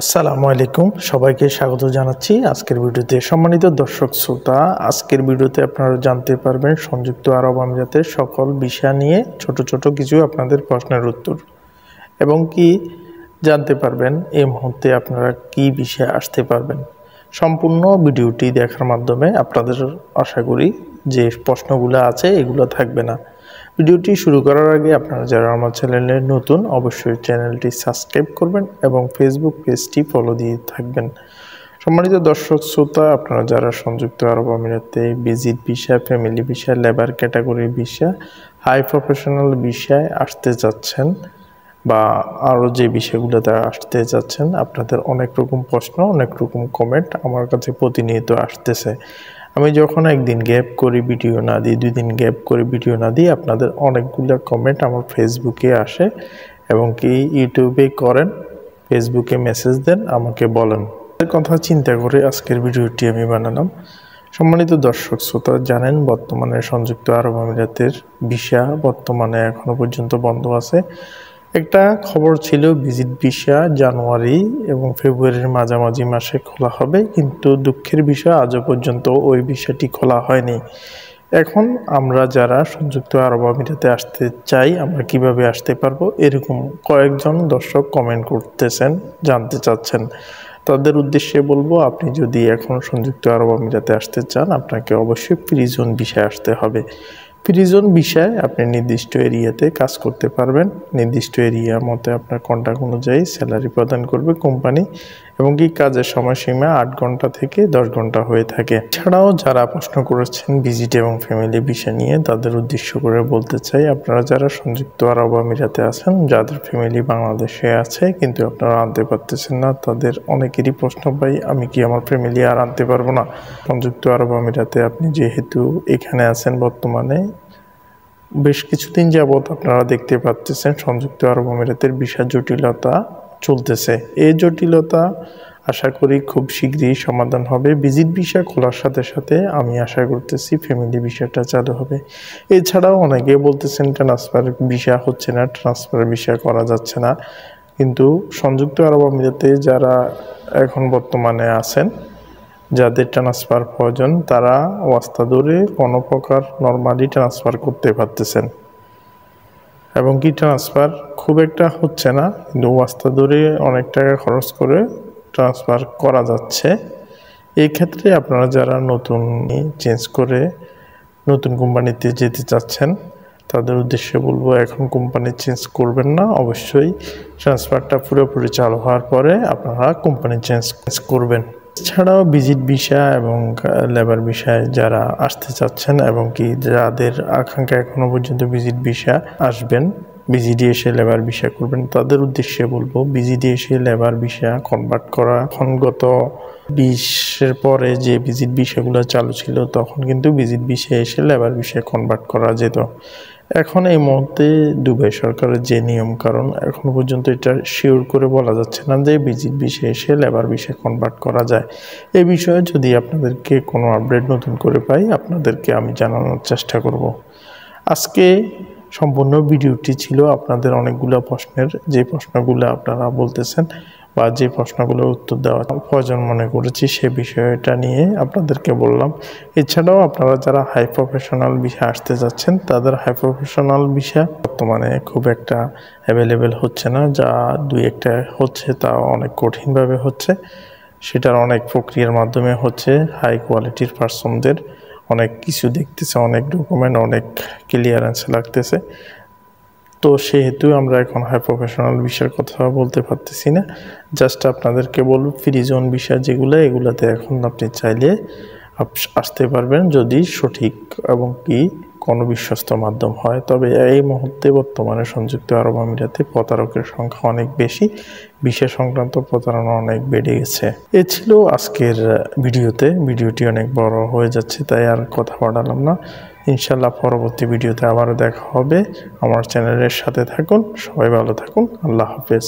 আসসালামু আলাইকুম সবাইকে স্বাগত জানাচ্ছি আজকের ভিডিওতে। সম্মানিত দর্শক শ্রোতা, আজকের ভিডিওতে আপনারা জানতে পারবেন সংযুক্ত আরব আমিরাতের সকল বিষয় নিয়ে ছোট ছোট কিছু আপনাদের প্রশ্নের উত্তর, এবং কি জানতে পারবেন এই মুহূর্তে আপনারা কি বিষয়ে আসতে পারবেন। সম্পূর্ণ ভিডিওটি দেখার মাধ্যমে আপনাদের আশা করি যে প্রশ্নগুলো আছে এগুলো থাকবে না। ভিডিওটি শুরু করার আগে আপনারা যারা আমার চ্যানেলে নতুন অবশ্যই চ্যানেলটি সাবস্ক্রাইব করবেন এবং ফেসবুক পেজটি ফলো দিয়ে থাকবেন। সম্মানিত দর্শক শ্রোতা, আপনারা যারা সংযুক্ত আরব আমিরাতে visit visa, family visa, labour category visa, high professional ভিসায় আসতে যাচ্ছেন বা আরও যে বিষয়গুলোতে আসতে যাচ্ছেন, আপনাদের অনেক রকম প্রশ্ন, অনেক রকম কমেন্ট আমার কাছে প্রতিনিয়ত আসতেছে। আমি যখন একদিন গ্যাপ করি ভিডিও না দিই, 2 দিন গ্যাপ করে ভিডিও না দিই, আপনাদের অনেকগুলো কমেন্ট আমার ফেসবুকে আসে এবং কি ইউটিউবে করেন, ফেসবুকে মেসেজ দেন, আমাকে বলেন। এর কথা চিন্তা করে আজকের ভিডিওটি আমি বানালাম। সম্মানিত দর্শক শ্রোতা, জানেন বর্তমানে সংযুক্ত আরব আমিরাতের ভিসা বর্তমানে এখনো পর্যন্ত বন্ধ আছে। একটা খবর ছিল ভিজিট ভিসা জানুয়ারি এবং ফেব্রুয়ারির মাঝামাঝি মাসে খোলা হবে, কিন্তু দুঃখের বিষয় আজও পর্যন্ত ওই ভিসাটি খোলা হয়নি। এখন আমরা যারা সংযুক্ত আরব আমিরাতে আসতে চাই, আমরা কিভাবে আসতে পারবো, এরকম কয়েকজন দর্শক কমেন্ট করতেছেন, জানতে চাচ্ছেন। তাদের উদ্দেশ্যে বলবো, আপনি যদি এখন সংযুক্ত আরব আমিরাতে আসতে চান, আপনাকে অবশ্যই ফ্রি জোন ভিসায় আসতে হবে। ফ্রি জোন ভিসায় আপনি নির্দিষ্ট এরিয়াতে কাজ করতে পারবেন। নির্দিষ্ট এরিয়া মতে আপনার কন্ট্রাক্ট অনুযায়ী স্যালারি প্রদান করবে কোম্পানি, এবং কি কাজের সময়সীমা 8 ঘন্টা থেকে 10 ঘন্টা হয়ে থাকে। এছাড়াও যারা প্রশ্ন করেছেন ভিজিট এবং ফ্যামিলি ভিসা নিয়ে, তাদের উদ্দেশ্য করে বলতে চাই, আপনারা যারা সংযুক্ত আরব আমিরাতে আছেন, যাদের ফ্যামিলি বাংলাদেশে আছে কিন্তু আপনারা আনতে পারতেছেন না, তাদের অনেকেরই প্রশ্ন পাই, আমি কি আমার ফ্যামিলি আর আনতে পারবো না। সংযুক্ত আরব আমিরাতে আপনি যেহেতু এখানে আছেন, বর্তমানে বেশ কিছুদিন যাবৎ আপনারা দেখতে পাচ্ছেন সংযুক্ত আরব আমিরাতের ভিসা জটিলতা চলতেছে। এই জটিলতা আশা করি খুব শীঘ্রই সমাধান হবে। ভিজিট ভিসা খোলার সাথে সাথে আমি আশা করতেছি ফ্যামিলি ভিসাটা চালু হবে। এছাড়াও অনেকে বলতেছেন ট্রান্সফার ভিসা হচ্ছে না, ট্রান্সফার ভিসা করা যাচ্ছে না। কিন্তু সংযুক্ত আরব আমিরাতে যারা এখন বর্তমানে আছেন, যাদের ট্রান্সফার প্রয়োজন, তারা ওয়াস্তা ধরে কোনো প্রকার নর্মালি ট্রান্সফার করতে পারতেছেন, এবং কি ট্রান্সফার খুব একটা হচ্ছে না, কিন্তু ওয়াস্তা ধরে অনেক টাকা খরচ করে ট্রান্সফার করা যাচ্ছে। এই ক্ষেত্রে আপনারা যারা নতুন চেঞ্জ করে নতুন কোম্পানিতে যেতে চাচ্ছেন, তাদের উদ্দেশ্যে বলবো, এখন কোম্পানি চেঞ্জ করবেন না, অবশ্যই ট্রান্সফারটা পুরোপুরি চালু হওয়ার পরে আপনারা কোম্পানি চেঞ্জ করবেন। এছাড়াও ভিজিট ভিসা এবং লেবার ভিসায় যারা আসতে চাচ্ছেন, এবং কি যাদের আকাঙ্ক্ষা এখনো পর্যন্ত ভিজিট ভিসা আসবেন, ভিজিটে এসে লেবার ভিসা করবেন, তাদের উদ্দেশ্যে বলবো, ভিজিটে এসে লেবার ভিসা কনভার্ট করা, এখন গত 20-এর পরে যে ভিজিট ভিসাগুলো চালু ছিল, তখন কিন্তু ভিজিট ভিসা এসে লেবার ভিসা কনভার্ট করা যেত। এখন এই মুহূর্তে দুবাই সরকারের যে নিয়ম, কারণ এখনো পর্যন্ত এটা শিওর করে বলা যাচ্ছে না যে ভিজিট ভিসা এসে লেবার ভিসা কনভার্ট করা যায়। এই বিষয়ে যদি আপনাদেরকে কোনো আপডেট নতুন করে পাই, আপনাদেরকে আমি জানানোর চেষ্টা করব। আজকে সম্পূর্ণ ভিডিওটি ছিল আপনাদের অনেকগুলো প্রশ্নের, যে প্রশ্নগুলো আপনারা বলতেছেন বা যে প্রশ্নগুলোর উত্তর দেওয়া প্রয়োজন মনে করেছি, সে বিষয়টা নিয়ে আপনাদেরকে বললাম। এছাড়াও আপনারা যারা হাই প্রফেশনাল ভিসা আসতে যাচ্ছেন, তাদের হাই প্রফেশনাল ভিসা বর্তমানে খুব একটা অ্যাভেলেবেল হচ্ছে না, যা 2-একটা হচ্ছে তাও অনেক কঠিনভাবে হচ্ছে। সেটার অনেক প্রক্রিয়ার মাধ্যমে হচ্ছে। হাই কোয়ালিটির পার্সনদের অনেক কিছু দেখতেছে, অনেক ডকুমেন্ট, অনেক ক্লিয়ারেন্স লাগতেছে। তো সেহেতু আমরা এখন হাই প্রফেশনাল ভিসার কথা বলতে পারতেছি না। জাস্ট আপনাদেরকে বলব, ফ্রি জোন ভিসা যেগুলো, এগুলাতে এখন আপনি চাইলে আসতে পারবেন, যদি সঠিক এবং কি কোনো বিশ্বস্ত মাধ্যম হয়। তবে এই মুহূর্তে বর্তমানে সংযুক্ত আরব আমিরাতে প্রতারকের সংখ্যা অনেক বেশি, ভিসা সংক্রান্ত প্রতারণা অনেক বেড়ে গেছে। এ ছিল আজকের ভিডিওটি অনেক বড় হয়ে যাচ্ছে, তাই আর কথা বাড়ালাম না। ইনশাল্লাহ পরবর্তী ভিডিওতে আবারও দেখা হবে। আমার চ্যানেলের সাথে থাকুন, সবাই ভালো থাকুন, আল্লাহ হাফেজ।